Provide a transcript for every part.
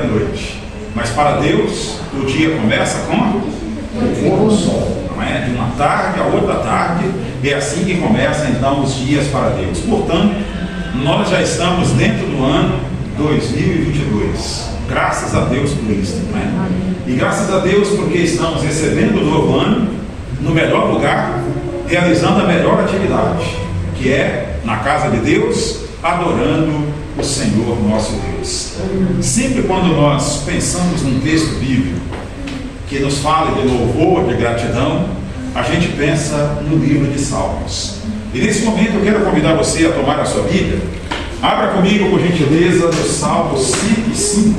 de noite. Mas para Deus, o dia começa com o pôr do sol. Não é? De uma tarde a outra tarde, é assim que começam então os dias para Deus. Portanto, nós já estamos dentro do ano 2022. Graças a Deus por isso. Não é? E graças a Deus porque estamos recebendo o novo ano no melhor lugar, realizando a melhor atividade, que é na casa de Deus, adorando o Senhor nosso Deus. Sempre quando nós pensamos num texto bíblico que nos fala de louvor, de gratidão, a gente pensa no livro de Salmos. E nesse momento eu quero convidar você a tomar a sua Bíblia. Abra comigo, por gentileza, no Salmo 105.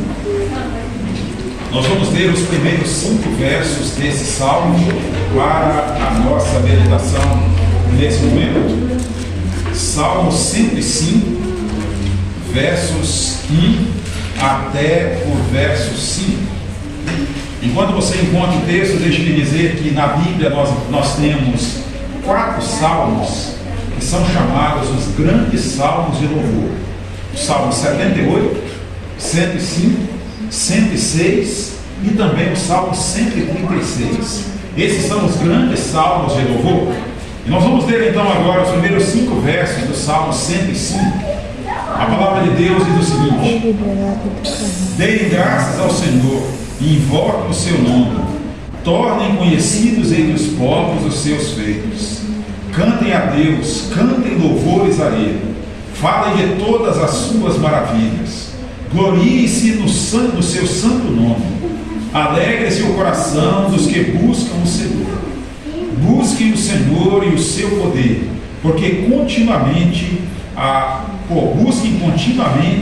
Nós vamos ler os primeiros 5 versos desse salmo para a nossa meditação nesse momento. Salmo 105, versos 1 até o verso 5. Enquanto você encontra o texto, deixe-me dizer que na Bíblia nós temos 4 salmos que são chamados os grandes salmos de louvor. O Salmo 78, 105, 106 e também o Salmo 136. Esses são os grandes salmos de louvor. E nós vamos ler então agora os primeiros 5 versos do Salmo 105. A palavra de Deus diz o seguinte: deem graças ao Senhor e invoquem o seu nome, tornem conhecidos entre os povos os seus feitos, cantem a Deus, cantem louvores a Ele, falem de todas as suas maravilhas, gloriem-se no seu santo nome, alegre-se o coração dos que buscam o Senhor, busquem o Senhor e o seu poder, porque busquem continuamente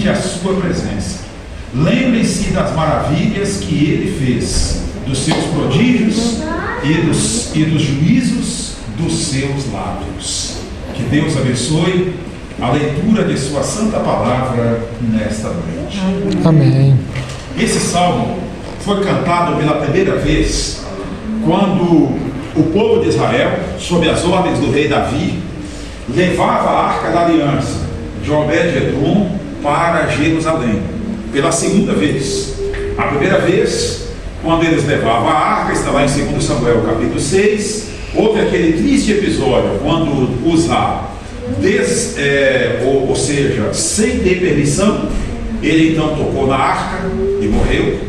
a sua presença. Lembrem-se das maravilhas que Ele fez, dos seus prodígios e dos juízos dos seus lábios. Que Deus abençoe a leitura de sua santa palavra nesta noite. Amém. Esse salmo foi cantado pela primeira vez quando o povo de Israel, sob as ordens do rei Davi, levava a arca da aliança de Obed-Edom para Jerusalém. Pela segunda vez. A primeira vez, quando eles levavam a arca, está lá em 2 Samuel capítulo 6, houve aquele triste episódio, quando Uzá, ou seja, sem ter permissão, ele então tocou na arca e morreu.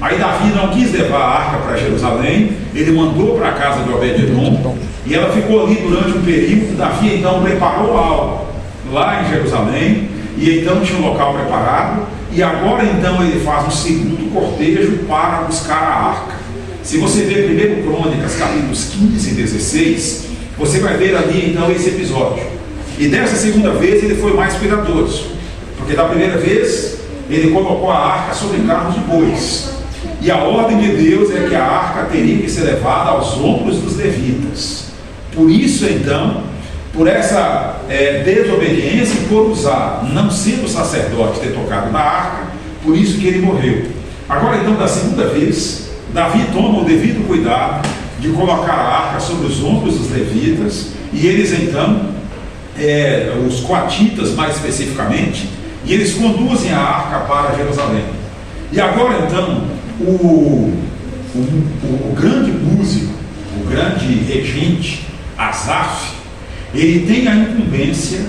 Aí Davi não quis levar a arca para Jerusalém, ele mandou para a casa de Obed-Edom, e ela ficou ali durante um período. Davi então preparou algo lá em Jerusalém, e então tinha um local preparado. E agora então ele faz um segundo cortejo para buscar a arca. Se você ver 1 Crônicas, capítulos 15 e 16, você vai ver ali então esse episódio. E dessa segunda vez ele foi mais cuidadoso, porque da primeira vez ele colocou a arca sobre carros de bois. E a ordem de Deus é que a arca teria que ser levada aos ombros dos levitas. Por isso então, por essa desobediência e por Uzá, não sendo sacerdote, ter tocado na arca, por isso que ele morreu. Agora então, da segunda vez, Davi toma o devido cuidado de colocar a arca sobre os ombros dos levitas, e eles então, os coatitas mais especificamente, e eles conduzem a arca para Jerusalém. E agora então, o grande músico, o grande regente, Asaf, ele tem a incumbência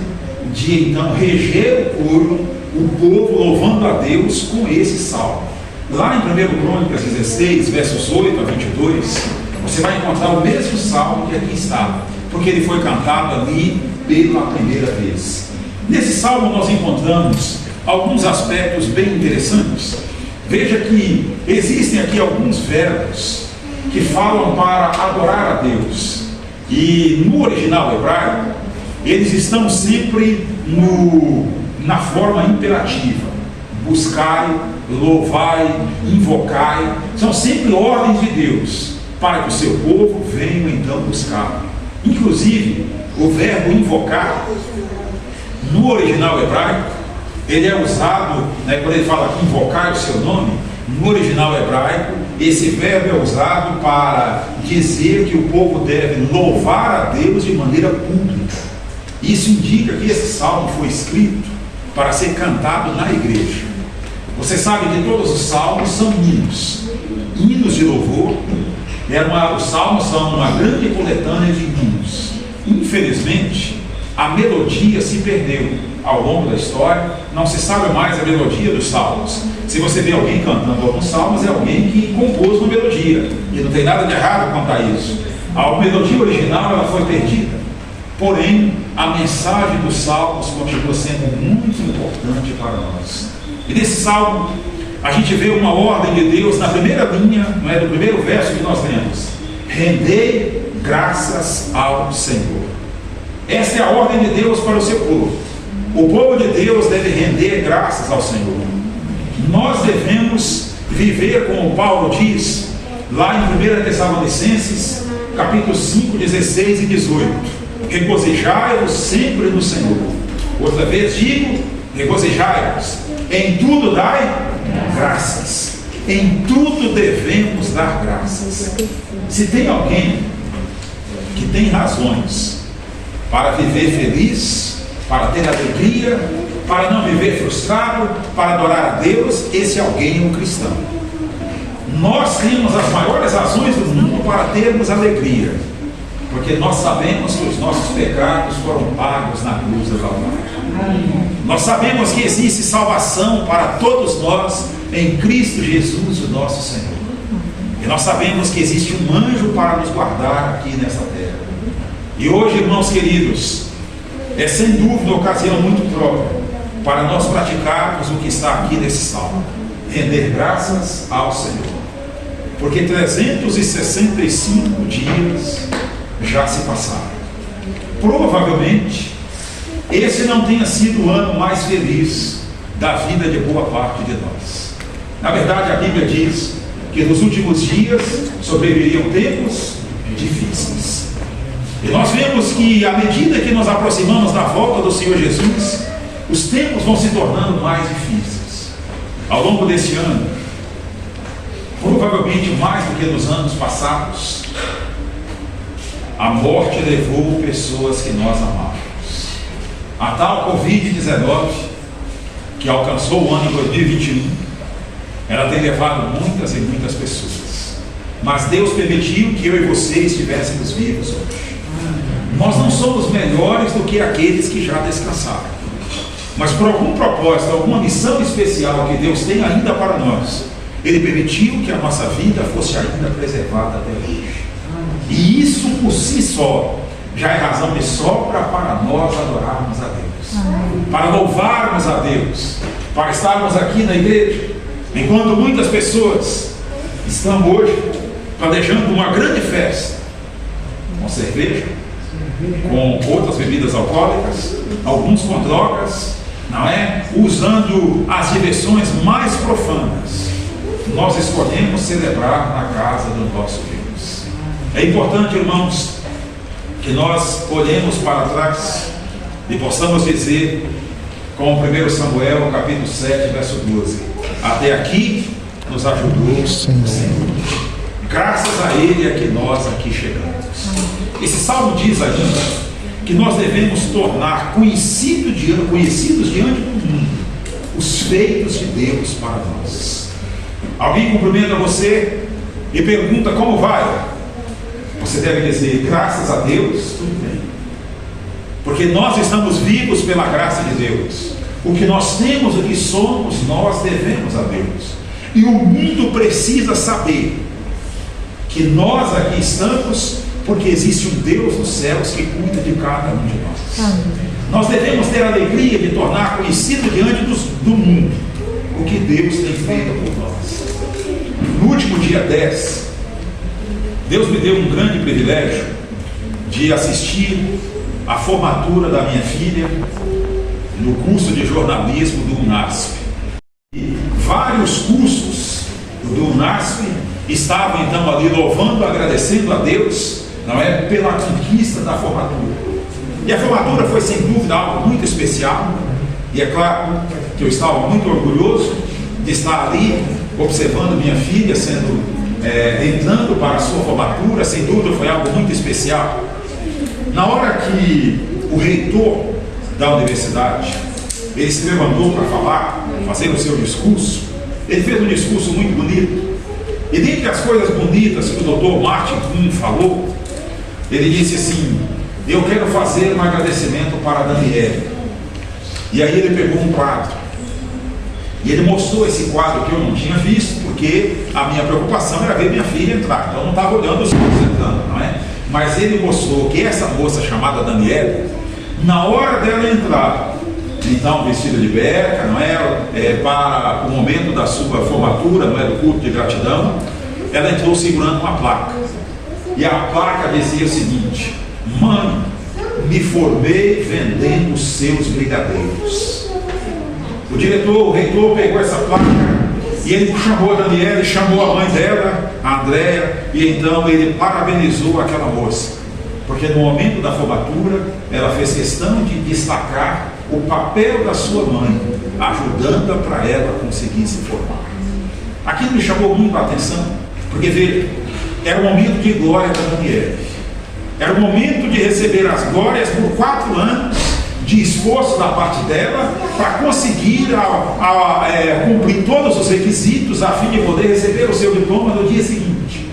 de então reger o coro, o povo louvando a Deus com esse salmo. Lá em 1 Crônicas 16, versos 8 a 22, você vai encontrar o mesmo salmo que aqui está, porque ele foi cantado ali pela primeira vez. Nesse salmo nós encontramos alguns aspectos bem interessantes. Veja que existem aqui alguns verbos que falam para adorar a Deus. E no original hebraico, eles estão sempre na forma imperativa. Buscai, louvai, invocai. São sempre ordens de Deus para que o seu povo venha então buscar. Inclusive, o verbo invocar, no original hebraico, ele é usado, quando ele fala aqui, invocar o seu nome, no original hebraico, esse verbo é usado para dizer que o povo deve louvar a Deus de maneira pública. Isso indica que esse salmo foi escrito para ser cantado na igreja. Você sabe que todos os salmos são hinos, hinos de louvor. Os salmos são uma grande coletânea de hinos. Infelizmente, a melodia se perdeu ao longo da história, não se sabe mais a melodia dos salmos. Se você vê alguém cantando alguns salmos, é alguém que compôs uma melodia, e não tem nada de errado quanto a isso. A melodia original ela foi perdida, porém a mensagem dos salmos continua sendo muito importante para nós. E nesse salmo a gente vê uma ordem de Deus na primeira linha, não é, do primeiro verso que nós lemos: rendei graças ao Senhor. Esta é a ordem de Deus para o seu povo. O povo de Deus deve render graças ao Senhor. Nós devemos viver como Paulo diz lá em 1 Tessalonicenses capítulo 5, 16 e 18: regozijai-vos sempre no Senhor. Outra vez digo, regozijai-vos. Em tudo dai graças. Em tudo devemos dar graças. Se tem alguém que tem razões para viver feliz, para ter alegria, para não viver frustrado, para adorar a Deus, esse alguém é um cristão. Nós temos as maiores razões do mundo para termos alegria, porque nós sabemos que os nossos pecados foram pagos na cruz do Calvário. Nós sabemos que existe salvação para todos nós em Cristo Jesus, o nosso Senhor. E nós sabemos que existe um anjo para nos guardar aqui nessa terra. E hoje, irmãos queridos, é sem dúvida uma ocasião muito própria para nós praticarmos o que está aqui nesse salmo: render graças ao Senhor. Porque 365 dias já se passaram. Provavelmente esse não tenha sido o ano mais feliz da vida de boa parte de nós. Na verdade, a Bíblia diz que nos últimos dias sobreviriam tempos difíceis. E nós vemos que à medida que nos aproximamos da volta do Senhor Jesus, os tempos vão se tornando mais difíceis. Ao longo desse ano, provavelmente mais do que nos anos passados, a morte levou pessoas que nós amávamos. A tal Covid-19, que alcançou o ano 2021, ela tem levado muitas e muitas pessoas. Mas Deus permitiu que eu e você estivéssemos vivos hoje. Nós não somos melhores do que aqueles que já descansaram. Mas por algum propósito, alguma missão especial que Deus tem ainda para nós, Ele permitiu que a nossa vida fosse ainda preservada até hoje. E isso por si só já é razão de sobra para nós adorarmos a Deus, para louvarmos a Deus, para estarmos aqui na igreja, enquanto muitas pessoas estão hoje planejando uma grande festa, com cerveja, com outras bebidas alcoólicas, alguns com drogas, não é? Usando as diversões mais profanas. Nós escolhemos celebrar na casa do nosso Deus. É importante, irmãos, que nós olhemos para trás e possamos dizer, como 1 Samuel capítulo 7, verso 12: até aqui nos ajudou o Senhor. Graças a Ele é que nós aqui chegamos. Esse salmo diz ainda que nós devemos tornar conhecidos diante do mundo os feitos de Deus para nós. Alguém cumprimenta você e pergunta como vai? Você deve dizer: graças a Deus, tudo bem. Porque nós estamos vivos pela graça de Deus. O que nós temos, o que somos, nós devemos a Deus. E o mundo precisa saber que nós aqui estamos porque existe um Deus nos céus que cuida de cada um de nós. Nós devemos ter a alegria de tornar conhecido diante do mundo o que Deus tem feito por nós. No último dia 10, Deus me deu um grande privilégio de assistir a formatura da minha filha no curso de jornalismo do UNASP. E vários cursos do UNASP estavam então ali louvando, agradecendo a Deus, não é, pela conquista da formatura. E a formatura foi sem dúvida algo muito especial, e é claro que eu estava muito orgulhoso de estar ali observando minha filha entrando para a sua formatura. Sem dúvida foi algo muito especial. Na hora que o reitor da universidade, ele se levantou para fazer o seu discurso, ele fez um discurso muito bonito. E dentre as coisas bonitas que o Dr. Martin Kuhn falou, ele disse assim: eu quero fazer um agradecimento para Daniel. E aí ele pegou um quadro. E ele mostrou esse quadro que eu não tinha visto, porque a minha preocupação era ver minha filha entrar. Então eu não estava olhando os outros entrando, não é? Mas ele mostrou que essa moça chamada Daniela, na hora dela entrar, então vestida de beca, não é? Para o momento da sua formatura, não é? Do culto de gratidão, ela entrou segurando uma placa. E a placa dizia o seguinte: mãe, me formei vendendo os seus brigadeiros. O diretor, o reitor pegou essa placa e ele chamou a Daniela e chamou a mãe dela, a Andréia, e então ele parabenizou aquela moça, porque no momento da formatura ela fez questão de destacar o papel da sua mãe, ajudando-a para ela conseguir se formar. Aquilo me chamou muito a atenção, porque veja, era o momento de glória da Daniela, era o momento de receber as glórias por 4 anos de esforço da parte dela para conseguir cumprir todos os requisitos a fim de poder receber o seu diploma no dia seguinte.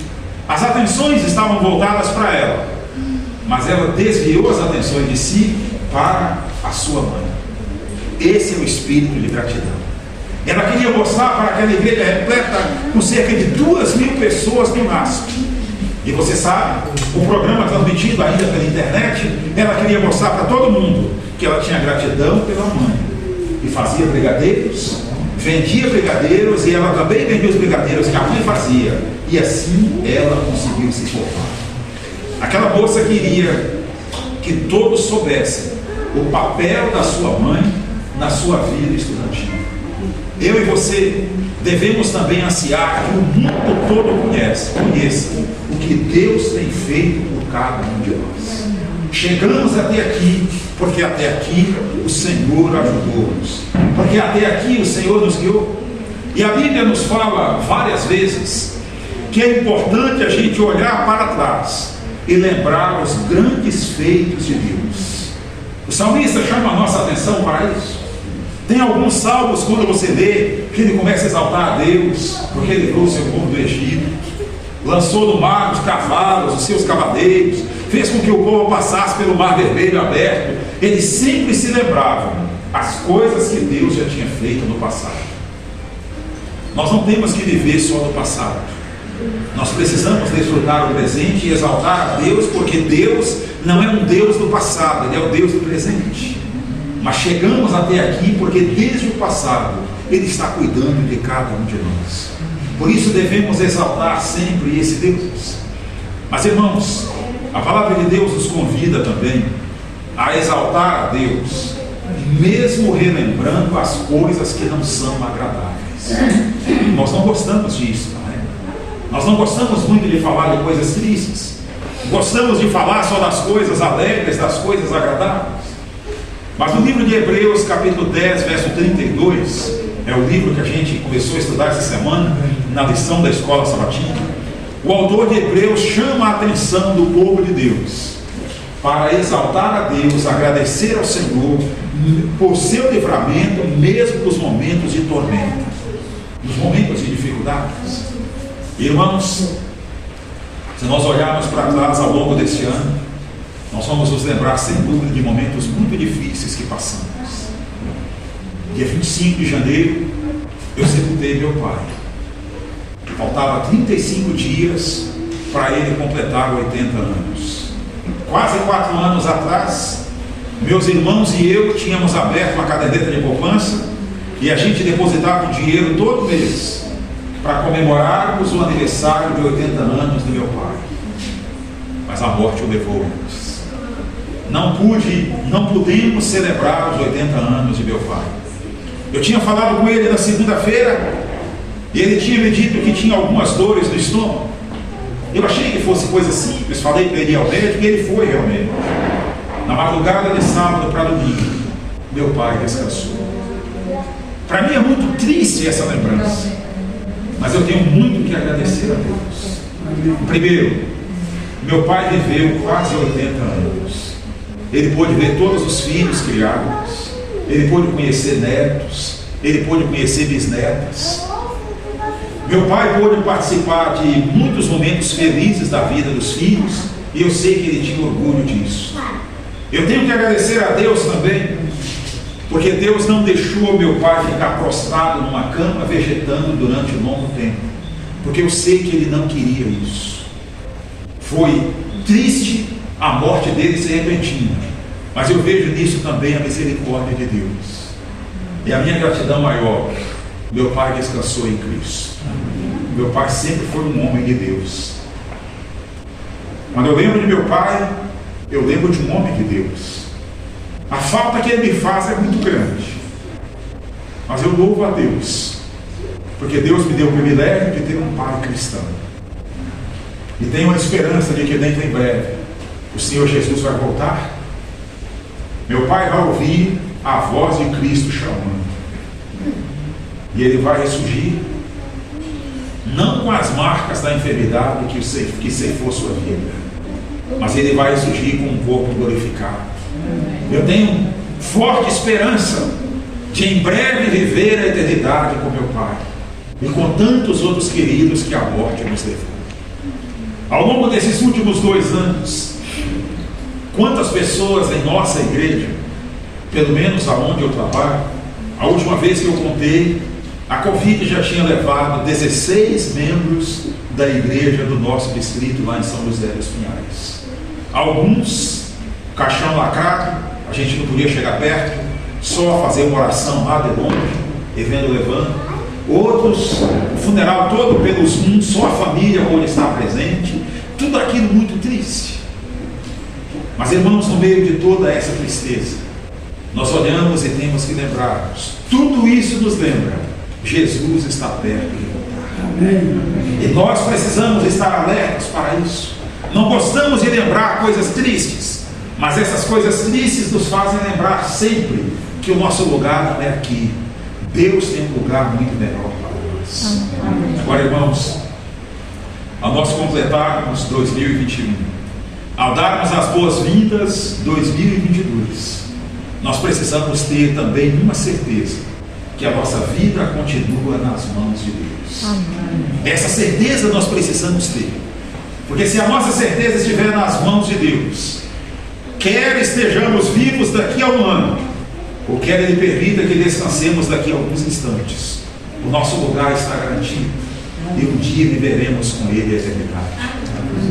As atenções estavam voltadas para ela, mas ela desviou as atenções de si para a sua mãe. Esse é o espírito de gratidão. Ela queria mostrar para aquela igreja repleta com cerca de 2.000 pessoas no NASP. E você sabe, o programa transmitido ainda pela internet, ela queria mostrar para todo mundo que ela tinha gratidão pela mãe. E fazia brigadeiros, vendia brigadeiros, e ela também vendia os brigadeiros que a mãe fazia. E assim ela conseguiu se formar. Aquela moça queria que todos soubessem o papel da sua mãe na sua vida estudantil. Eu e você devemos também ansiar que o mundo todo conheça o que Deus tem feito por cada um de nós. Chegamos até aqui, porque até aqui o Senhor ajudou-nos, porque até aqui o Senhor nos guiou. E a Bíblia nos fala várias vezes que é importante a gente olhar para trás e lembrar os grandes feitos de Deus. O salmista chama a nossa atenção para isso. Tem alguns salmos, quando você lê, que ele começa a exaltar a Deus, porque ele trouxe o povo do Egito, lançou no mar os cavalos, os seus cavaleiros, fez com que o povo passasse pelo mar vermelho aberto. Eles sempre se lembravam as coisas que Deus já tinha feito no passado. Nós não temos que viver só no passado. Nós precisamos desfrutar o presente e exaltar a Deus, porque Deus não é um Deus do passado, Ele é o Deus do presente. Mas chegamos até aqui porque desde o passado Ele está cuidando de cada um de nós. Por isso devemos exaltar sempre esse Deus. Mas irmãos, a palavra de Deus nos convida também a exaltar a Deus, mesmo relembrando as coisas que não são agradáveis. Nós não gostamos disso, não é? Nós não gostamos muito de falar de coisas tristes. Gostamos de falar só das coisas alegres, das coisas agradáveis. Mas no livro de Hebreus, capítulo 10, verso 32, é o livro que a gente começou a estudar essa semana, na lição da escola sabatina. O autor de Hebreus chama a atenção do povo de Deus para exaltar a Deus, agradecer ao Senhor por seu livramento, mesmo nos momentos de tormenta, nos momentos de dificuldades. Irmãos, se nós olharmos para trás ao longo deste ano, nós vamos nos lembrar sem dúvida de momentos muito difíceis que passamos. Dia 25 de janeiro, eu sepultei meu pai. Faltava 35 dias para ele completar 80 anos. Quase 4 anos atrás, meus irmãos e eu tínhamos aberto uma caderneta de poupança e a gente depositava o dinheiro todo mês para comemorarmos o aniversário de 80 anos do meu pai. Mas a morte o levou antes. Não pudemos celebrar os 80 anos de meu pai. Eu tinha falado com ele na segunda-feira e ele tinha me dito que tinha algumas dores no estômago. Eu achei que fosse coisa simples, falei para ele ir ao médico e ele foi realmente. Na madrugada de sábado para domingo, meu pai descansou. Para mim é muito triste essa lembrança, mas eu tenho muito que agradecer a Deus. Primeiro, meu pai viveu quase 80 anos. Ele pôde ver todos os filhos criados, ele pôde conhecer netos, ele pôde conhecer bisnetas. Meu pai pôde participar de muitos momentos felizes da vida dos filhos, e eu sei que ele tinha orgulho disso. Eu tenho que agradecer a Deus também, porque Deus não deixou meu pai ficar prostrado numa cama vegetando durante um longo tempo, porque eu sei que ele não queria isso. Foi triste a morte dele ser repentina, mas eu vejo nisso também a misericórdia de Deus. E a minha gratidão maior, meu pai descansou em Cristo. Meu pai sempre foi um homem de Deus. Quando eu lembro de meu pai, eu lembro de um homem de Deus. A falta que ele me faz é muito grande, mas eu louvo a Deus, porque Deus me deu o privilégio de ter um pai cristão. E tenho a esperança de que dentro em breve o Senhor Jesus vai voltar. Meu pai vai ouvir a voz de Cristo chamando, e ele vai ressurgir, não com as marcas da enfermidade que ceifou sua vida, mas ele vai ressurgir com um corpo glorificado. Eu tenho forte esperança de em breve viver a eternidade com meu pai e com tantos outros queridos que a morte nos levou. Ao longo desses últimos 2 anos, quantas pessoas em nossa igreja, pelo menos aonde eu trabalho, a última vez que eu contei, a Covid já tinha levado 16 membros da igreja do nosso distrito lá em São José dos Pinhais. Alguns, caixão lacrado, a gente não podia chegar perto, só fazer uma oração lá de longe, e vendo levando. Outros, o funeral todo pelos mundos, só a família onde está presente, tudo aquilo muito triste. Mas irmãos, no meio de toda essa tristeza, nós olhamos e temos que lembrar-nos, tudo isso nos lembra, Jesus está perto de voltar. Amém. E nós precisamos estar alertas para isso. Não gostamos de lembrar coisas tristes, mas essas coisas tristes nos fazem lembrar sempre que o nosso lugar não é aqui. Deus tem um lugar muito melhor para nós. Amém. Agora, irmãos, ao nós completarmos 2021, ao darmos as boas-vindas 2022, nós precisamos ter também uma certeza, que a nossa vida continua nas mãos de Deus. Amém. Essa certeza nós precisamos ter, porque se a nossa certeza estiver nas mãos de Deus, quer estejamos vivos daqui a um ano, ou quer Ele permita que descansemos daqui a alguns instantes, o nosso lugar está garantido, e um dia viveremos com Ele a eternidade.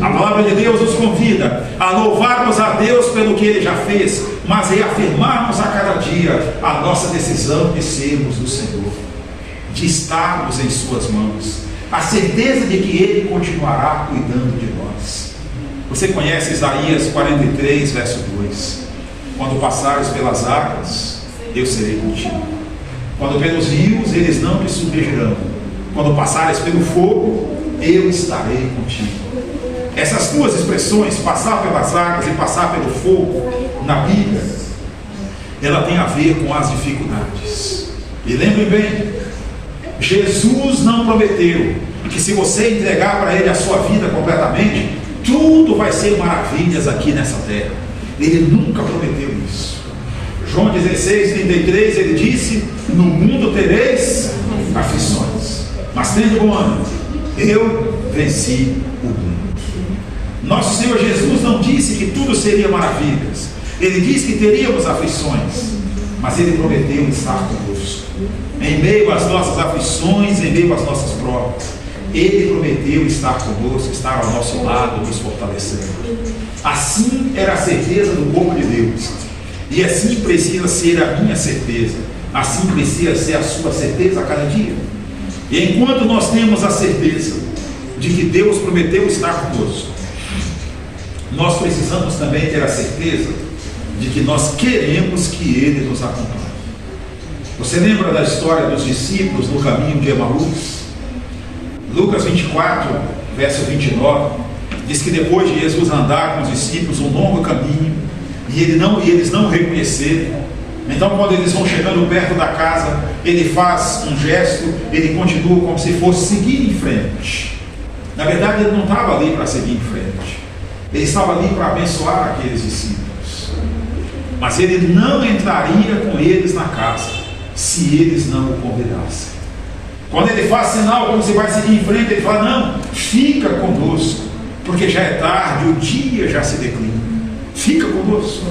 A palavra de Deus nos convida a louvarmos a Deus pelo que Ele já fez, mas reafirmarmos a cada dia a nossa decisão de sermos do Senhor, de estarmos em Suas mãos, a certeza de que Ele continuará cuidando de nós. Você conhece Isaías 43, verso 2: quando passares pelas águas, eu serei contigo. Quando pelos rios, eles não te submergirão. Quando passares pelo fogo, eu estarei contigo. Essas duas expressões, passar pelas águas e passar pelo fogo, na Bíblia, ela tem a ver com as dificuldades. E lembre bem, Jesus não prometeu que se você entregar para Ele a sua vida completamente, tudo vai ser maravilhas aqui nessa terra. Ele nunca prometeu isso. João 16, 33, ele disse: no mundo tereis aflições, mas tende bom ânimo, eu venci o mundo. Nosso Senhor Jesus não disse que tudo seria maravilhas. Ele disse que teríamos aflições, mas Ele prometeu estar conosco em meio às nossas aflições, em meio às nossas provas. Ele prometeu estar conosco, estar ao nosso lado, nos fortalecendo. Assim era a certeza do povo de Deus, e assim precisa ser a minha certeza, assim precisa ser a sua certeza a cada dia. E enquanto nós temos a certeza de que Deus prometeu estar conosco, nós precisamos também ter a certeza de que nós queremos que Ele nos acompanhe. Você lembra da história dos discípulos no caminho de Emaús? Lucas 24, verso 29, diz que depois de Jesus andar com os discípulos um longo caminho, e eles não o reconheceram, então quando eles vão chegando perto da casa, ele faz um gesto, ele continua como se fosse seguir em frente. Na verdade, ele não estava ali para seguir em frente, ele estava ali para abençoar aqueles discípulos, mas ele não entraria com eles na casa se eles não o convidassem. Quando ele faz sinal como se vai seguir em frente, ele fala: não, fica conosco, porque já é tarde, o dia já se declina. Fica conosco.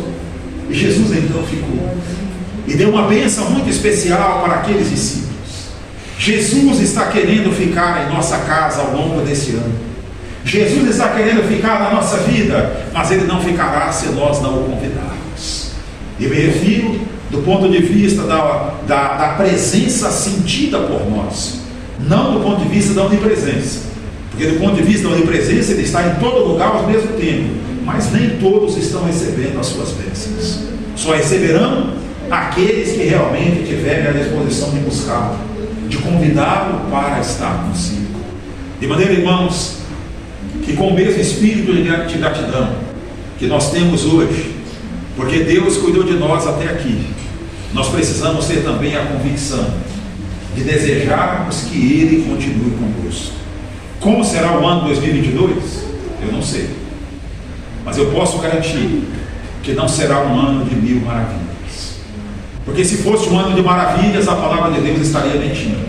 E Jesus então ficou e deu uma bênção muito especial para aqueles discípulos. Jesus está querendo ficar em nossa casa ao longo desse ano. Jesus está querendo ficar na nossa vida, mas Ele não ficará se nós não o convidarmos. Eu me refiro do ponto de vista da presença sentida por nós, não do ponto de vista da onipresença, porque do ponto de vista da onipresença Ele está em todo lugar ao mesmo tempo, mas nem todos estão recebendo as suas bênçãos. Só receberão aqueles que realmente tiverem a disposição de buscá-lo, de convidá-lo para estar consigo. De maneira, irmãos, que com o mesmo espírito de gratidão que nós temos hoje, porque Deus cuidou de nós até aqui, nós precisamos ter também a convicção de desejarmos que Ele continue conosco. Como será o ano 2022? Eu não sei, mas eu posso garantir que não será um ano de 1000 maravilhas, porque se fosse um ano de maravilhas, a palavra de Deus estaria mentindo,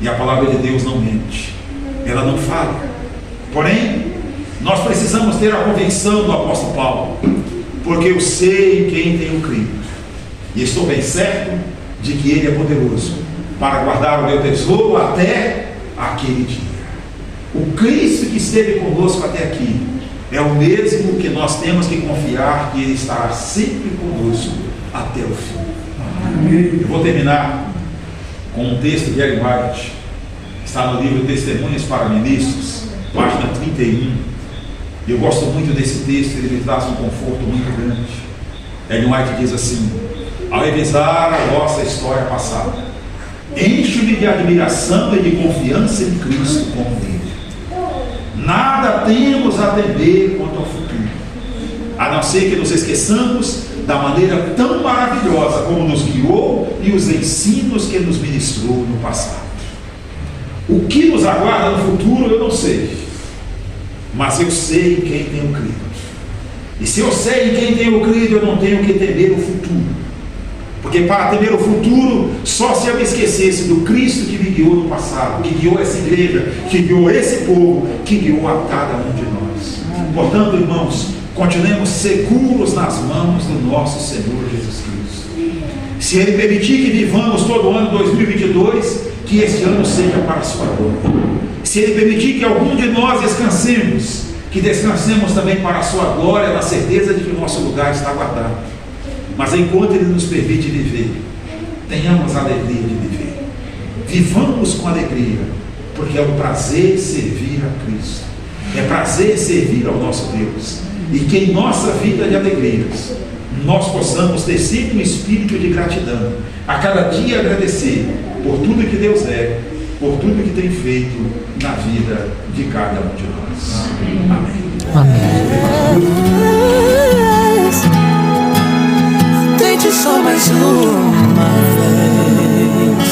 e a palavra de Deus não mente, ela não falha. Porém, nós precisamos ter a convicção do apóstolo Paulo, porque eu sei em quem tenho crido, e estou bem certo de que Ele é poderoso para guardar o meu tesouro até aquele dia. O Cristo que esteve conosco até aqui é o mesmo que nós temos que confiar que Ele estará sempre conosco até o fim. Eu vou terminar com um texto de Ellen White, está no livro Testemunhas para Ministros, página 31. Eu gosto muito desse texto, ele me traz um conforto muito grande. Ellen White diz assim: ao revisar a nossa história passada, encho-me de admiração e de confiança em Cristo como nele. Nada temos a temer quanto ao futuro, a não ser que nos esqueçamos da maneira tão maravilhosa como nos guiou e os ensinos que nos ministrou no passado. O que nos aguarda no futuro eu não sei, mas eu sei em quem tenho crido. E se eu sei em quem tenho crido, eu não tenho que temer o futuro, porque para temer o futuro, só se eu me esquecesse do Cristo que me guiou no passado, que guiou essa igreja, que guiou esse povo, que guiou a cada um de nós. Portanto, irmãos, continuemos seguros nas mãos do nosso Senhor Jesus Cristo. Se Ele permitir que vivamos todo o ano 2022, que este ano seja para a sua glória. Se Ele permitir que algum de nós descansemos, que descansemos também para a sua glória, na certeza de que o nosso lugar está guardado. Mas enquanto Ele nos permite viver, tenhamos a alegria de viver. Vivamos com alegria, porque é um prazer servir a Cristo, é prazer servir ao nosso Deus, e que em nossa vida de alegrias nós possamos ter sempre um espírito de gratidão, a cada dia agradecer por tudo que Deus é, por tudo que tem feito na vida de cada um de nós. Amém. Tente só mais uma vez.